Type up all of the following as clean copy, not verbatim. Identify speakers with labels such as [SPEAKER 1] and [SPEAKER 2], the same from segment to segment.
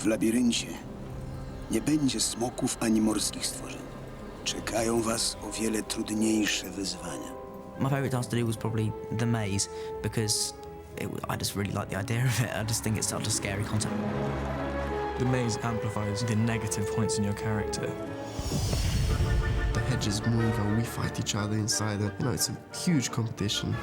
[SPEAKER 1] W labiryncie nie będzie smoków ani morskich stworzeń. Czekają was o wiele trudniejsze wyzwania.
[SPEAKER 2] My favourite task to do was probably the maze, because I just really like the idea of it. I just think it's such a scary concept.
[SPEAKER 3] The maze amplifies the negative points in your character.
[SPEAKER 4] The hedges move and we fight each other inside it. You know, it's a huge competition.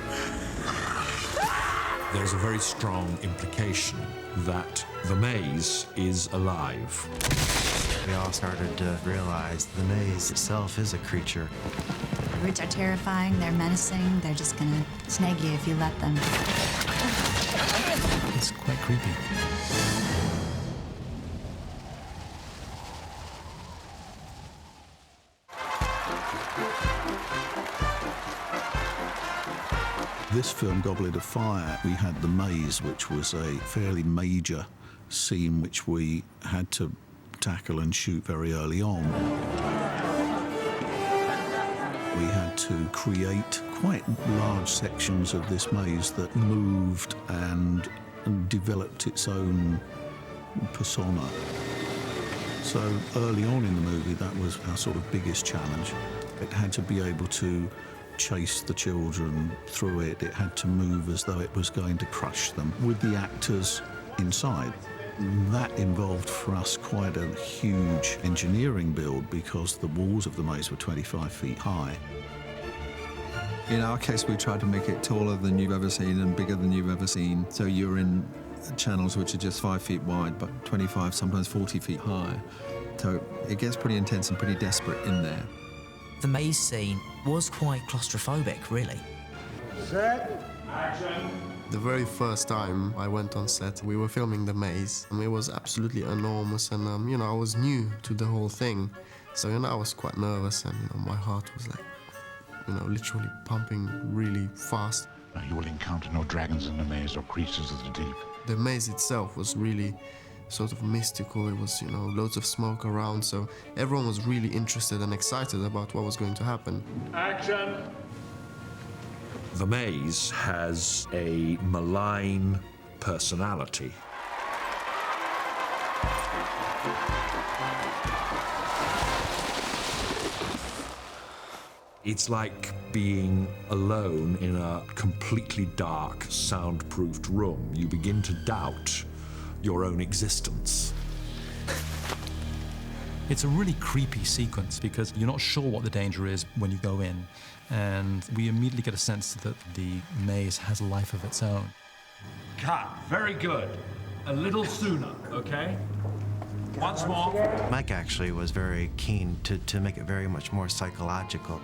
[SPEAKER 5] There's a very strong implication that the maze is alive.
[SPEAKER 6] We all started to realize the maze itself is a creature.
[SPEAKER 7] The roots are terrifying, they're menacing, they're just gonna snag you if you let them.
[SPEAKER 3] It's quite creepy.
[SPEAKER 8] This film, Goblet of Fire, we had the maze, which was a fairly major scene which we had to tackle and shoot very early on. We had to create quite large sections of this maze that moved and developed its own persona. So early on in the movie, that was our sort of biggest challenge. It had to be able to chase the children through it. It had to move as though it was going to crush them with the actors inside. That involved for us quite a huge engineering build because the walls of the maze were 25 feet high.
[SPEAKER 9] In our case, we tried to make it taller than you've ever seen and bigger than you've ever seen. So you're in channels which are just 5 feet wide, but 25, sometimes 40 feet high. So it gets pretty intense and pretty desperate in there.
[SPEAKER 2] The maze scene was quite claustrophobic, really.
[SPEAKER 10] Set, action.
[SPEAKER 4] The very first time I went on set, we were filming the maze, and it was absolutely enormous, and you know, I was new to the whole thing. So, you know, I was quite nervous, and you know, my heart was like, you know, literally pumping really fast.
[SPEAKER 10] You will encounter no dragons in the maze or creatures of the deep.
[SPEAKER 4] The maze itself was really sort of mystical. It was, you know, loads of smoke around, so everyone was really interested and excited about what was going to happen.
[SPEAKER 10] Action!
[SPEAKER 5] The maze has a malign personality. It's like being alone in a completely dark, soundproofed room. You begin to doubt your own existence.
[SPEAKER 3] It's a really creepy sequence because you're not sure what the danger is when you go in, and we immediately get a sense that the maze has a life of its own.
[SPEAKER 10] Cut. Very good. A little sooner, okay? Once more.
[SPEAKER 6] Mike actually was very keen to make it very much more psychological.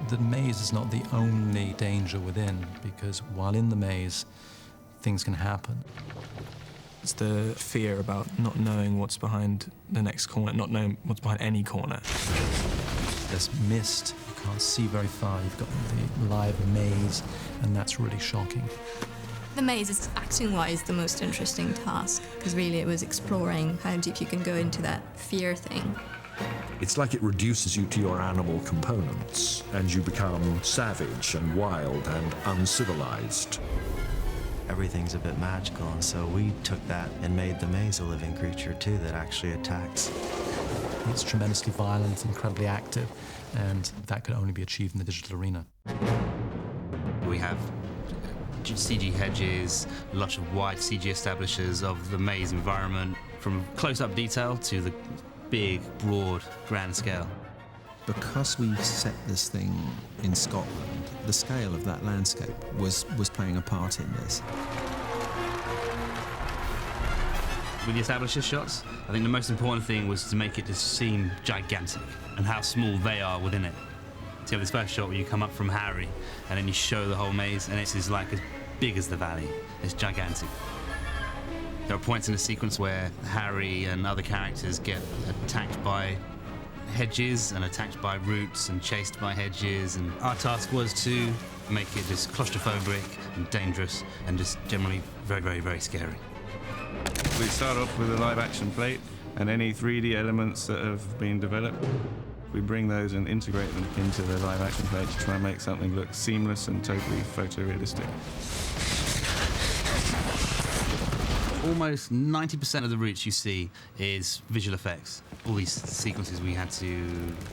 [SPEAKER 3] The maze is not the only danger within, because while in the maze, things can happen. It's the fear about not knowing what's behind the next corner, not knowing what's behind any corner. There's mist, you can't see very far, you've got the live maze, and that's really shocking.
[SPEAKER 11] The maze is, acting-wise, the most interesting task, because really it was exploring how deep you can go into that fear thing.
[SPEAKER 5] It's like it reduces you to your animal components, and you become savage and wild and uncivilized.
[SPEAKER 6] Everything's a bit magical, and so we took that and made the maze a living creature too that actually attacks.
[SPEAKER 3] It's tremendously violent, incredibly active, and that could only be achieved in the digital arena.
[SPEAKER 12] We have CG hedges, lots of wide CG establishers of the maze environment, from close-up detail to the big, broad, grand scale.
[SPEAKER 9] Because we set this thing in Scotland, the scale of that landscape was playing a part in this.
[SPEAKER 12] With the establisher shots, I think the most important thing was to make it just seem gigantic and how small they are within it. So you have this first shot where you come up from Harry and then you show the whole maze and it's like as big as the valley. It's gigantic. There are points in the sequence where Harry and other characters get attacked by hedges and attacked by roots and chased by hedges, and our task was to make it just claustrophobic and dangerous and just generally very, very, very scary.
[SPEAKER 13] We start off with a live action plate and any 3D elements that have been developed. We bring those and integrate them into the live action plate to try and make something look seamless and totally photorealistic.
[SPEAKER 12] Almost 90% of the routes you see is visual effects. All these sequences we had to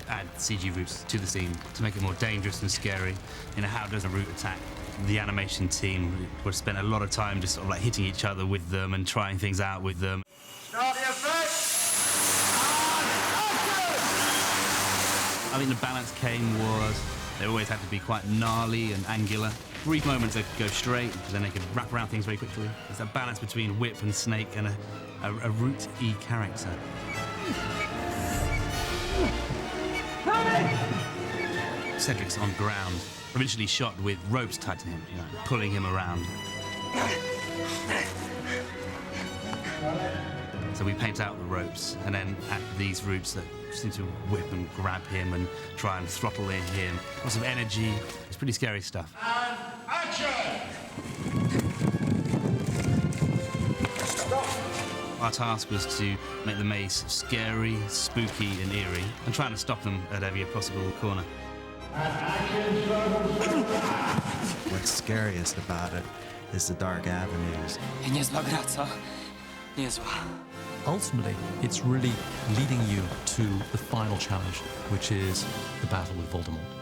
[SPEAKER 12] add CG routes to the scene to make it more dangerous and scary. You know, how does a route attack? The animation team would spend a lot of time just sort of like hitting each other with them and trying things out with them.
[SPEAKER 10] Start the effect!
[SPEAKER 12] I think the balance came was they always had to be quite gnarly and angular. Brief moments they could go straight, but then they could wrap around things very quickly. There's that balance between whip and snake and a root-y character. Cedric's on ground, originally shot with ropes tied to him, you know, pulling him around. So we paint out the ropes and then add these roots that seem to whip and grab him and try and throttle in him. Lots of energy. It's pretty scary stuff.
[SPEAKER 10] And action!
[SPEAKER 12] Our task was to make the maze scary, spooky and eerie and trying to stop them at every possible corner.
[SPEAKER 6] What's scariest about it is the dark avenues.
[SPEAKER 14] Niezła gra, co? Niezła.
[SPEAKER 3] Ultimately, it's really leading you to the final challenge, which is the battle with Voldemort.